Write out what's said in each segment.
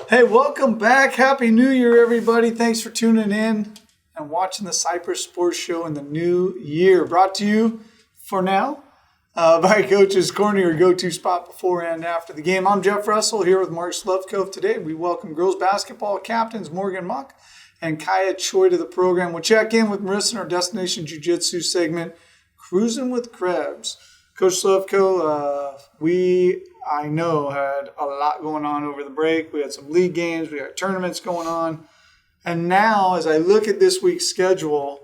Hey, welcome back. Happy New Year, everybody. Thanks for tuning in and watching the Cypress Sports Show in the new year. Brought to you, for now, by Coach's Corner, your go-to spot before and after the game. I'm Jeff Russell here with Mark Slevcove today. We welcome girls basketball captains Morgan Muck and Kaiya Choi to the program. We'll check in with Marissa in our Destination Jiu-Jitsu segment, Kruisin with Krebs. Coach Slevcove, I know, had a lot going on over the break. We had some league games. We had tournaments going on. And now, as I look at this week's schedule,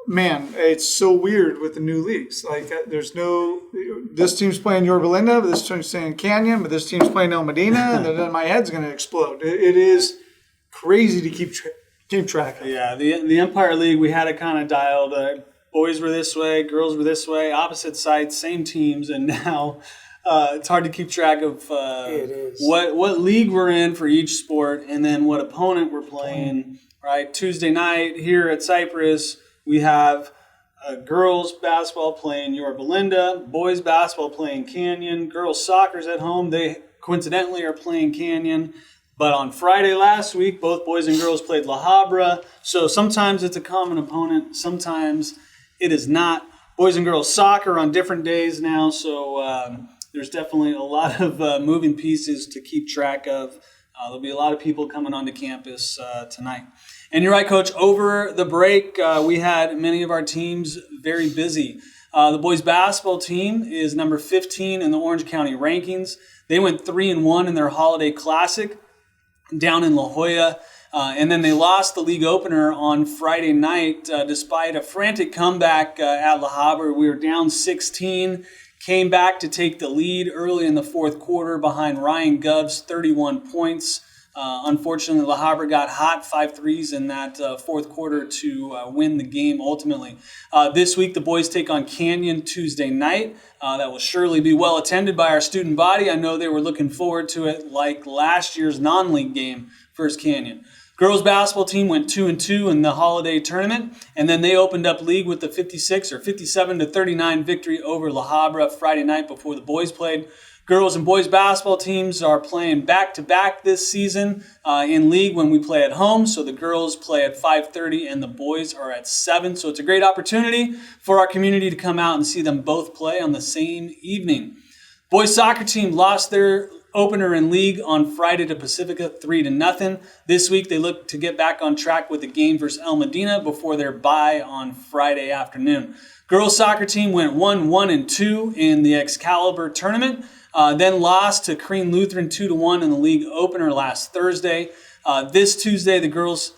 man, it's so weird with the new leagues. Like, there's no – this team's playing Yorba Linda, but this team's playing Canyon, but this team's playing El Medina, and then my head's going to explode. It is crazy to keep track of. Yeah, the Empire League, we had it kind of dialed. Boys were this way, girls were this way, opposite sides, same teams, and now – it's hard to keep track of what league we're in for each sport and then what opponent we're playing. Right, Tuesday night here at Cypress, we have girls basketball playing Yorba Linda, boys basketball playing Canyon, girls soccer's at home. They coincidentally are playing Canyon. But on Friday last week, both boys and girls played La Habra. So sometimes it's a common opponent, sometimes it is not. Boys and girls soccer on different days now, so there's definitely a lot of moving pieces to keep track of. There'll be a lot of people coming onto campus tonight. And you're right, Coach. Over the break, we had many of our teams very busy. The boys basketball team is number 15 in the Orange County rankings. They went 3-1 in their Holiday Classic down in La Jolla. And then they lost the league opener on Friday night despite a frantic comeback at La Habra. We were down 16. Came back to take the lead early in the fourth quarter behind Ryan Gov's 31 points. Unfortunately, La Habra got hot 5 threes in that fourth quarter to win the game ultimately. This week, the boys take on Canyon Tuesday night. That will surely be well attended by our student body. I know they were looking forward to it like last year's non-league game, First Canyon. Girls basketball team went 2-2 in the holiday tournament, and then they opened up league with the 57-39 victory over La Habra Friday night before the boys played. Girls and boys basketball teams are playing back-to-back this season in league when we play at home. So the girls play at 5:30 and the boys are at 7. So it's a great opportunity for our community to come out and see them both play on the same evening. Boys soccer team lost their opener in league on Friday to Pacifica 3-0. This week they look to get back on track with the game versus El Medina before their bye on Friday afternoon. Girls soccer team went 1-2 in the Excalibur tournament, then lost to Crean Lutheran 2-1 in the league opener last Thursday. This Tuesday the girls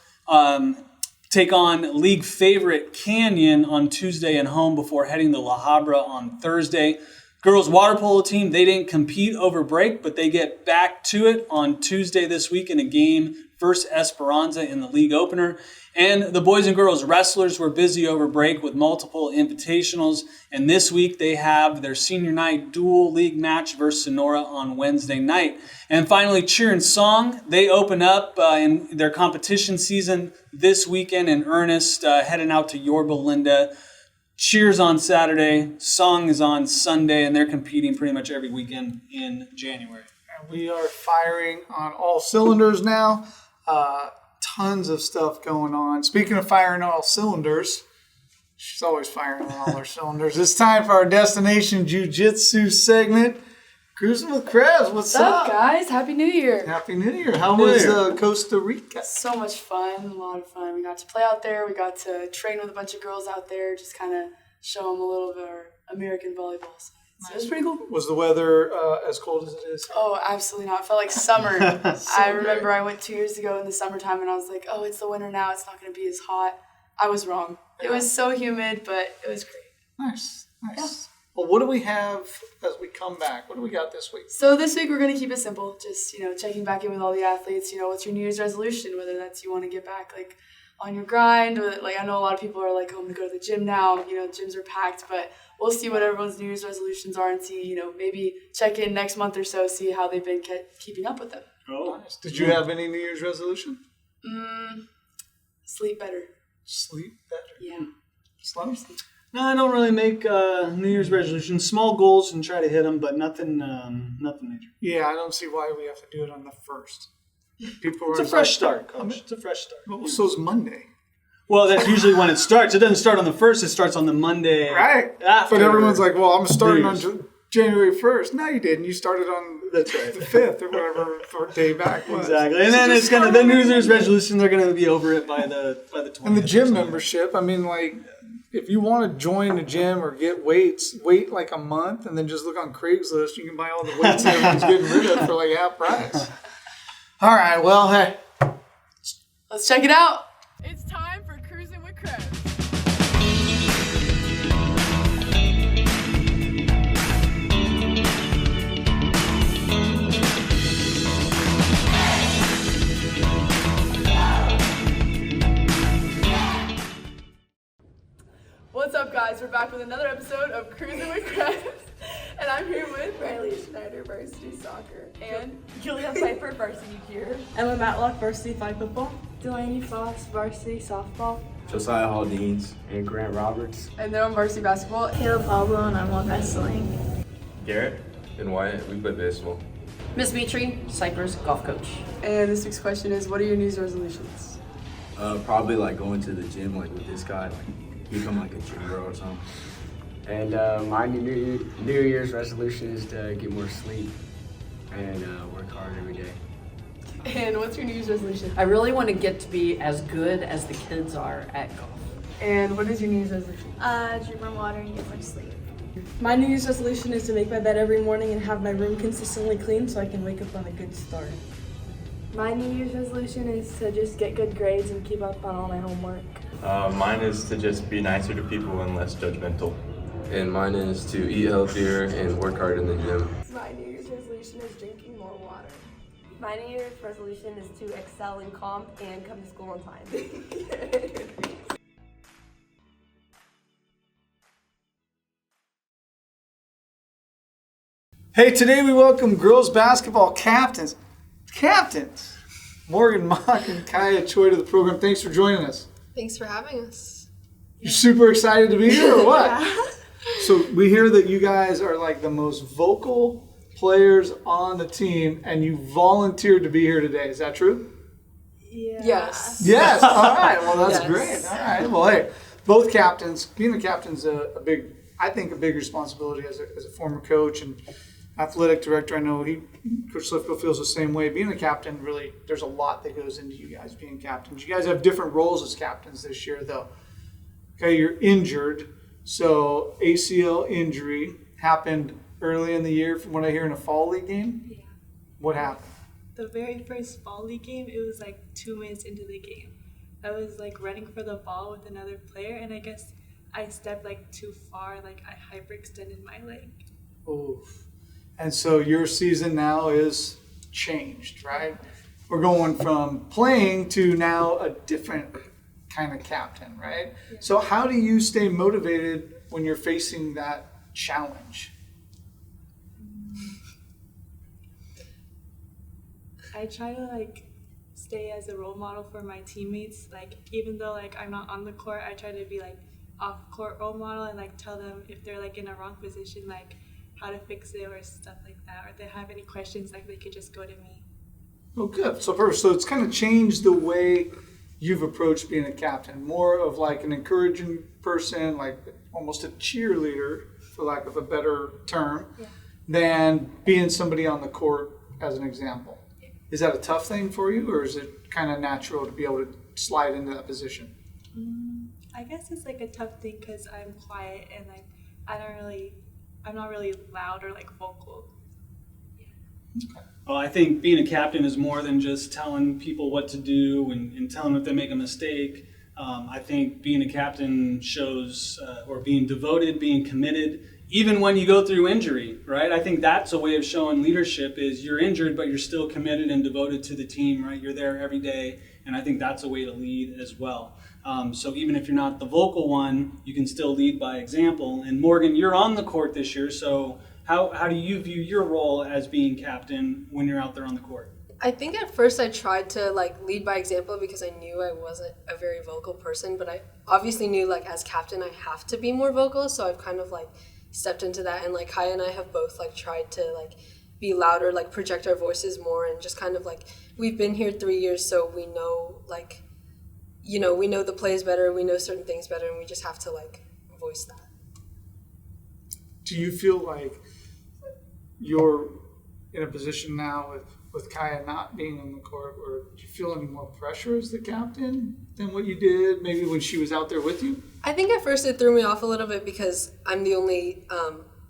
take on league favorite Canyon on Tuesday at home before heading to La Habra on Thursday. Girls water polo team, they didn't compete over break, but they get back to it on Tuesday this week in a game versus Esperanza in the league opener. And the boys and girls wrestlers were busy over break with multiple invitationals. And this week they have their senior night dual league match versus Sonora on Wednesday night. And finally, cheer and song, they open up in their competition season this weekend in earnest, heading out to Yorba Linda. Cheers on Saturday, song is on Sunday, and they're competing pretty much every weekend in January. And we are firing on all cylinders now. Tons of stuff going on. Speaking of firing on all cylinders, she's always firing on all her cylinders. It's time for our Destination Jiu-Jitsu segment. Kruisin with Krebs, what's up? Guys? Happy New Year. Happy New Year. How was Costa Rica? So much fun, a lot of fun. We got to play out there. We got to train with a bunch of girls out there, just kind of show them a little of our American volleyball side. So it was pretty cool. Was the weather as cold as it is? Oh, absolutely not. It felt like summer. I remember I went 2 years ago in the summertime and I was like, oh, it's the winter now. It's not going to be as hot. I was wrong. Yeah. It was so humid, but it was great. Nice. Yeah. Well, what do we have as we come back? What do we got this week? So this week we're going to keep it simple. Just, checking back in with all the athletes. What's your New Year's resolution? Whether that's you want to get back, on your grind. Or, I know a lot of people are like, oh, I'm going to go to the gym now. Gyms are packed. But we'll see what everyone's New Year's resolutions are and see, maybe check in next month or so, see how they've been keeping up with them. Oh, nice. Did you have any New Year's resolution? Sleep better. Sleep better? Yeah. Slow? No, I don't really make New Year's resolutions. Small goals and try to hit them, but nothing major. Yeah, I don't see why we have to do it on the 1st. People It's a fresh start, Coach. It's a fresh start. Well, so's Monday. Well, that's usually when it starts. It doesn't start on the 1st. It starts on the Monday. Right. After. But everyone's like, well, I'm starting on January 1st. No, you didn't. You started on the 5th or whatever day back was. Exactly. And then it's going to, the New Year's resolution, they're going to be over it by the 20th. And the gym membership, I mean, like, if you want to join a gym or get weights, wait like a month and then just look on Craigslist. You can buy all the weights everyone's getting rid of for like half price. All right, well, hey. Let's check it out. It's time for Kruisin with Krebs. What's up, guys? We're back with another episode of Kruisin with Krebs. And I'm here with Riley Schneider, varsity soccer. and Julia Piper, varsity cheer. Emma Matlock, varsity flag football. Delaney Foss, varsity softball. Josiah Haldeans and Grant Roberts. and they're on varsity basketball. Caleb Pablo, and I'm on wrestling. Garrett and Wyatt, we play baseball. Miss Mitri, Cypress golf coach. And this week's question is, what are your New Year's resolutions? Probably like going to the gym like with this guy, like become like a gym bro or something. And my New Year's resolution is to get more sleep and work hard every day. And what's your New Year's resolution? I really want to get to be as good as the kids are at golf. And what is your New Year's resolution? Drink more water and get more sleep. My New Year's resolution is to make my bed every morning and have my room consistently clean so I can wake up on a good start. My New Year's resolution is to just get good grades and keep up on all my homework. Mine is to just be nicer to people and less judgmental. And mine is to eat healthier and work hard in the gym. My New Year's resolution is drinking more water. My New Year's resolution is to excel in comp and come to school on time. Hey, today we welcome girls basketball captains. Morgan Mock and Kaiya Choi to the program. Thanks for joining us. Thanks for having us. You're super excited to be here or what? So we hear that you guys are like the most vocal players on the team and you volunteered to be here today. Is that true? Yeah. Yes. Yes. All right. Well, that's Yes. great. All right. Well, hey, both captains. Being a captain's a big responsibility as a former coach and athletic director. I know Coach Slevcove feels the same way. Being a captain, really, there's a lot that goes into you guys being captains. You guys have different roles as captains this year, though. Okay, you're injured. So ACL injury happened early in the year from what I hear in a fall league game. Yeah. What happened? The very first fall league game, it was like 2 minutes into the game. I was like running for the ball with another player, and I guess I stepped like too far, like I hyperextended my leg. Oof. And so your season now is changed, right? We're going from playing to now a different kind of captain, right? Yeah. So how do you stay motivated when you're facing that challenge? I try to like stay as a role model for my teammates. Like even though like I'm not on the court, I try to be like off court role model and like tell them if they're like in a wrong position, like how to fix it or stuff like that. Or if they have any questions, like they could just go to me. Oh, good. So first, so it's kind of changed the way you've approached being a captain. More of like an encouraging person, like almost a cheerleader, for lack of a better term, than being somebody on the court as an example. Yeah. Is that a tough thing for you, or is it kind of natural to be able to slide into that position? I guess it's like a tough thing because I'm quiet and like I'm not really loud or like vocal. Okay. Well, I think being a captain is more than just telling people what to do and telling them if they make a mistake. I think being a captain shows, or being devoted, being committed, even when you go through injury, right? I think that's a way of showing leadership is you're injured, but you're still committed and devoted to the team, right? You're there every day, and I think that's a way to lead as well. So even if you're not the vocal one, you can still lead by example. And Morgan, you're on the court this year, so how do you view your role as being captain when you're out there on the court? I think at first I tried to like lead by example because I knew I wasn't a very vocal person, but I obviously knew like as captain I have to be more vocal, so I've kind of like stepped into that, and like Kaiya and I have both like tried to like be louder, like project our voices more, and just kind of like, we've been here 3 years, so we know, like, you know, we know the plays better, we know certain things better, and we just have to like voice that. Do you feel like you're in a position now with Kaiya not being on the court, or do you feel any more pressure as the captain than what you did maybe when she was out there with you? I think at first it threw me off a little bit because I'm the only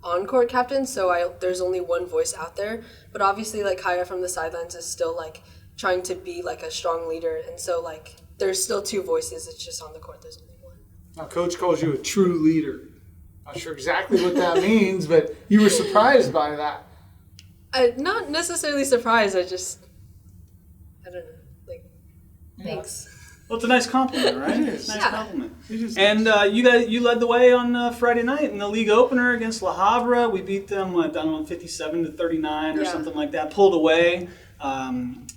on-court captain, so there's only one voice out there. But obviously, like, Kaiya from the sidelines is still like trying to be like a strong leader, and so like there's still two voices. It's just on the court there's only one. Now, Coach calls you a true leader. Not sure exactly what that means, but you were surprised by that. Not necessarily surprised. I don't know. Like, thanks. Well, it's a nice compliment, right? It is. Nice Yeah. compliment. And you led the way on Friday night in the league opener against La Habra. We beat them, 57-39 or something like that. Pulled away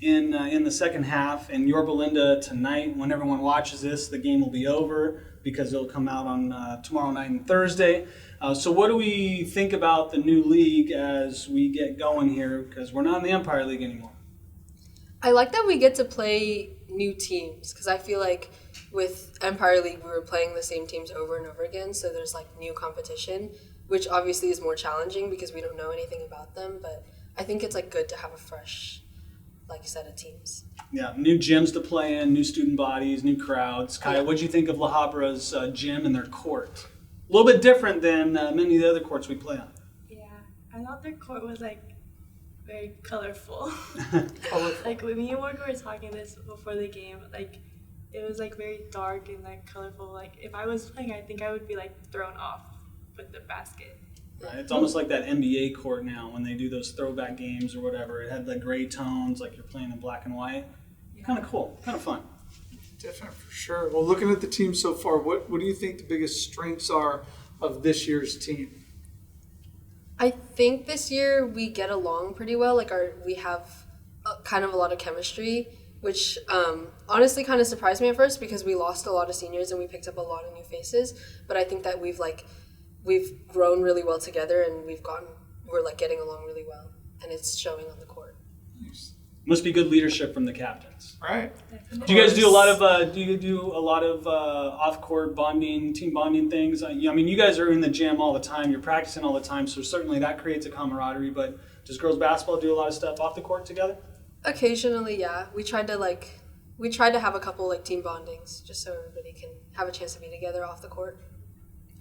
in the second half. And Yorba Linda tonight, when everyone watches this, the game will be over because it'll come out on tomorrow night and Thursday. So what do we think about the new league as we get going here? Because we're not in the Empire League anymore. I like that we get to play new teams, because I feel like with Empire League we were playing the same teams over and over again, so there's like new competition, which obviously is more challenging because we don't know anything about them, but I think it's like good to have a fresh like set of teams. Yeah, new gyms to play in, new student bodies, new crowds. Kaiya, what do you think of La Habra's gym and their court? A little bit different than many of the other courts we play on. Yeah, I thought their court was like very colorful. Like when me and Morgan were talking this before the game, like it was like very dark and like colorful. Like if I was playing, I think I would be like thrown off with the basket. Right. It's almost like that NBA court now when they do those throwback games or whatever. It had the gray tones, like you're playing in black and white. Yeah. Kind of cool, kind of fun. Different for sure. Well, looking at the team so far, what do you think the biggest strengths are of this year's team? I think this year we get along pretty well. Like we have kind of a lot of chemistry, which honestly kind of surprised me at first because we lost a lot of seniors and we picked up a lot of new faces. But I think that we've grown really well together and we're like getting along really well, and it's showing on the court. Nice. Must be good leadership from the captains. Right. Do you guys do a lot of off-court bonding, team bonding things? I mean, you guys are in the gym all the time. You're practicing all the time, so certainly that creates a camaraderie. But does girls basketball do a lot of stuff off the court together? Occasionally, yeah. We tried to have a couple like team bondings just so everybody can have a chance to be together off the court.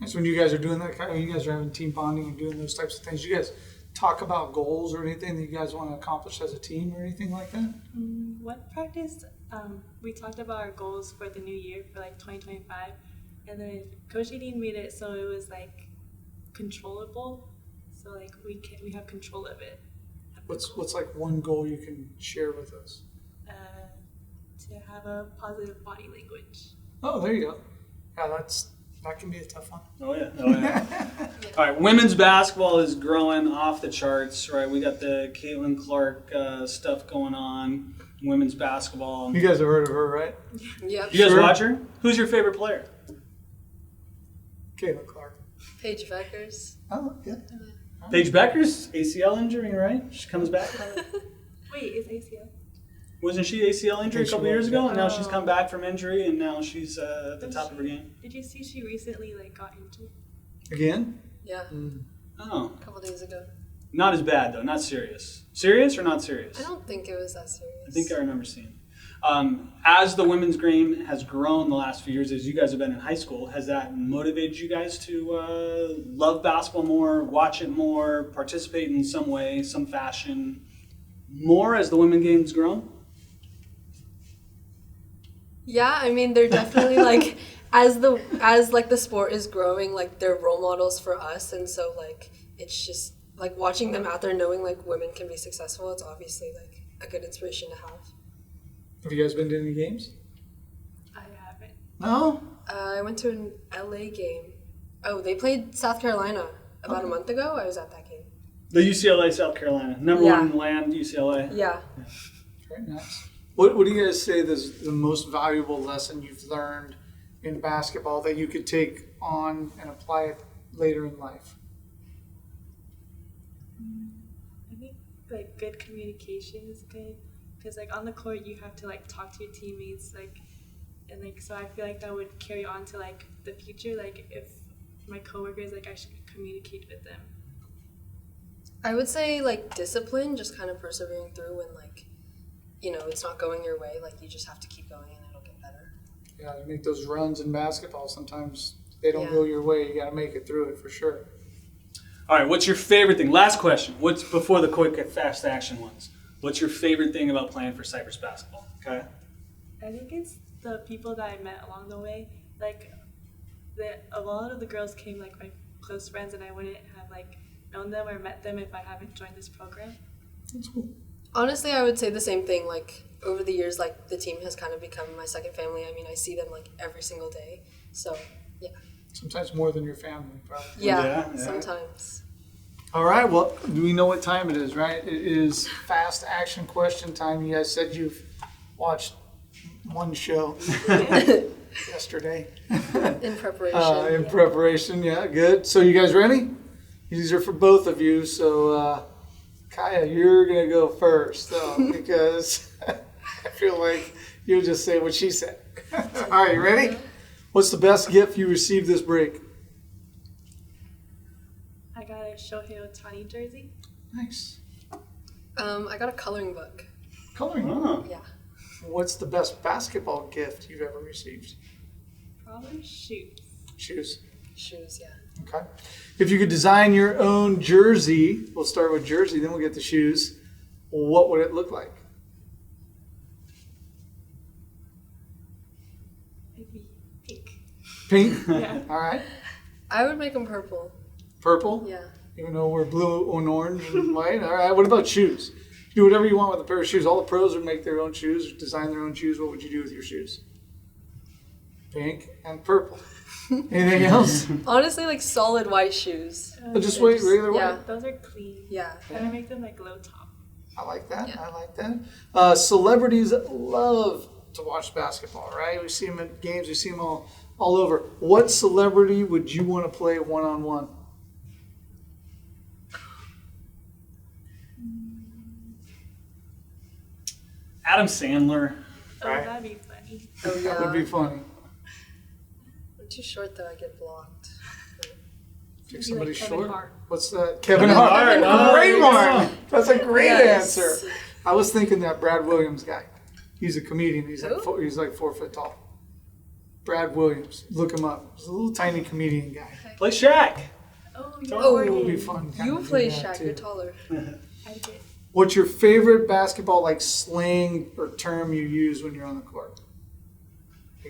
So when you guys are doing that, you guys are having team bonding and doing those types of things, you guys talk about goals or anything that you guys want to accomplish as a team or anything like that? One practice, we talked about our goals for the new year for like 2025, and then Coach Edine made it so it was like controllable, so like we have control of it. What's like one goal you can share with us? To have a positive body language. Oh, there you go. Yeah, that can be a tough one. Oh yeah. All right, women's basketball is growing off the charts, right? We got the Caitlin Clark stuff going on, women's basketball. You guys have heard of her, right? Yep. You guys watch her? Who's your favorite player? Caitlin Clark. Paige Beckers. Oh, yeah. Paige Beckers, ACL injury, right? She comes back. Wait, is ACL? Wasn't she ACL injury a couple years ago? And now she's come back from injury, and now she's at the top of her game. Did you see she recently got injured? Again? Yeah. Oh. A couple days ago. Not as bad, though. Not serious. Serious or not serious? I don't think it was that serious. I think I remember seeing it. As the women's game has grown the last few years, as you guys have been in high school, has that motivated you guys to love basketball more, watch it more, participate in some way, some fashion, more as the women's game's grown? Yeah, I mean, they're definitely like, as the sport is growing, like they're role models for us, and so like it's just like watching them out there, knowing like women can be successful. It's obviously like a good inspiration to have. Have you guys been to any games? I haven't. No. I went to an LA game. Oh, they played South Carolina about a month ago. I was at that game. The UCLA South Carolina, number one in the land, UCLA. Yeah. Very nice. What do you guys say is the most valuable lesson you've learned in basketball that you could take on and apply it later in life? I think like good communication is good, because like on the court you have to like talk to your teammates, like, and like so I feel like that would carry on to like the future, like if my coworkers, like I should communicate with them. I would say like discipline, just kind of persevering through when like, you know, it's not going your way, like you just have to keep going and it'll get better. Yeah, you make those runs in basketball. Sometimes they don't go your way. You got to make it through it for sure. All right, what's your favorite thing? Last question. What's before the quick fast action ones? What's your favorite thing about playing for Cypress basketball? Okay. I think it's the people that I met along the way. Like, a lot of the girls came like my close friends, and I wouldn't have like known them or met them if I haven't joined this program. That's cool. Honestly, I would say the same thing. Like over the years, like the team has kind of become my second family. I mean, I see them like every single day. So yeah. Sometimes more than your family, probably. Yeah. Sometimes. All right. Well, we know what time it is, right? It is fast action question time. You guys said you've watched one show yesterday. In preparation. In preparation, yeah, good. So you guys ready? These are for both of you. So Kaiya, you're going to go first, though, because I feel like you'll just say what she said. All right, you ready? What's the best gift you received this break? I got a Shohei Ohtani jersey. Nice. I got a coloring book. Coloring book? Yeah. What's the best basketball gift you've ever received? Probably shoes. Shoes. Shoes, yeah. Okay. If you could design your own jersey, we'll start with jersey, then we'll get the shoes. What would it look like? Maybe pink. Pink? Yeah. All right. I would make them purple. Purple? Yeah. Even though we're blue and orange and white. All right. What about shoes? Do whatever you want with a pair of shoes. All the pros would make their own shoes, design their own shoes. What would you do with your shoes? Pink and purple. Anything else? Honestly, like solid white shoes. Just wait, regular white. Yeah. Those are clean. Yeah. And I make them like low top. I like that. Yeah. I like that. Celebrities love to watch basketball, right? We see them at games. We see them all over. What celebrity would you want to play one-on-one? Adam Sandler. Oh, Right. that'd be funny. Oh, yeah. That would be funny. I'm too short though, I get blocked. Pick Be somebody like Kevin short. Hart. What's that? Kevin Hart. Hart. Oh, Great there you one. go. That's a great Yes. answer. I was thinking that Brad Williams guy. He's a comedian. He's like Who? he's like 4 foot tall. Brad Williams. Look him up. He's a little tiny comedian guy. Play Shaq. Oh, Oh, It would be yeah. fun. kinda You do play that, Shaq, too. you're taller. I get What's your favorite basketball like slang or term you use when you're on the court?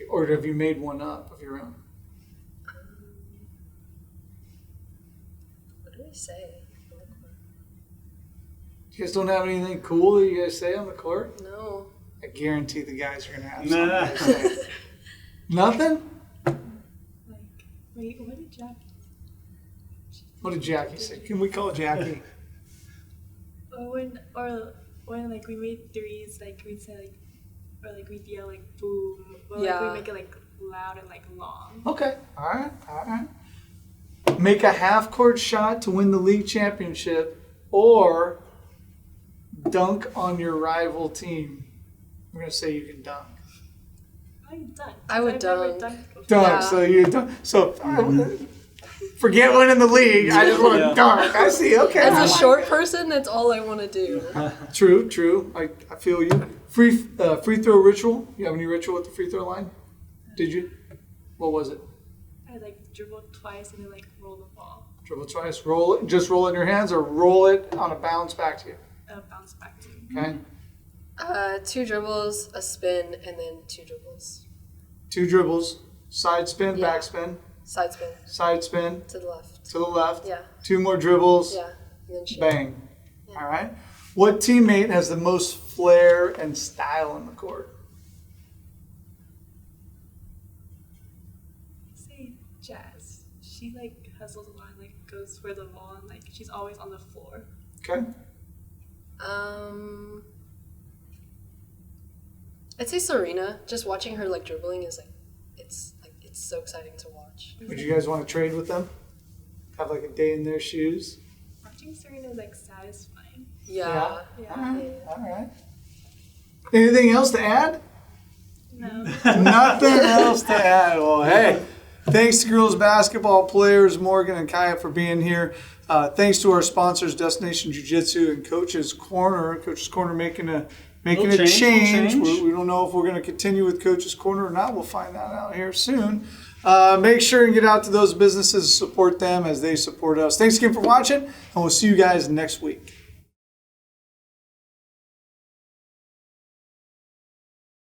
Or have you made one up of your own? What do we say? You guys don't have anything cool that you guys say on the court? No. I guarantee the guys are going to have Nah. something to say. Nothing? like, wait, what did Jackie? What did Jackie say? Can we call Jackie? Or when like we made threes, like we'd say like, or like we'd yell like boom. Or Yeah. like we'd make it like loud and like long. Okay. All right. Make a half-court shot to win the league championship or dunk on your rival team. I'm going to say you can dunk. I dunk. I would I've never dunk. dunked before. Dunk. Yeah. So you dunk. So forget winning the league. I just want to Yeah. dunk. I see. Okay. As a short person, that's all I want to do. True. I feel you. Free throw ritual. You have any ritual at the free throw line? Did you? What was it? I like dribbled twice and then like roll the ball. Dribble twice. Roll it. Just roll it in your hands, or roll it on a bounce back to you. Bounce back to you. Okay. 2 dribbles, a spin, and then 2 dribbles. 2 dribbles. Side spin, Yeah. back spin. Side spin Side spin to the left. to the left. Yeah. 2 more dribbles. Yeah. And then shoot. Bang. Yeah. All right. What teammate has the most flair and style on the court? Say Jazz. She like hustles a lot, and, like goes for the ball, and like she's always on the floor. Okay. I'd say Serena. Just watching her like dribbling is like it's so exciting to watch. Would you guys want to trade with them? Have like a day in their shoes? Watching Serena is like satisfying. Yeah. All right. Anything else to add? No. Nothing else to add. Well, hey, thanks to girls basketball players Morgan and Kaiya for being here. Thanks to our sponsors, Destination Jiu-Jitsu and Coach's Corner. Coach's Corner making a change. We don't know if we're going to continue with Coach's Corner or not. We'll find that out here soon. Make sure and get out to those businesses, support them as they support us. Thanks again for watching, and we'll see you guys next week.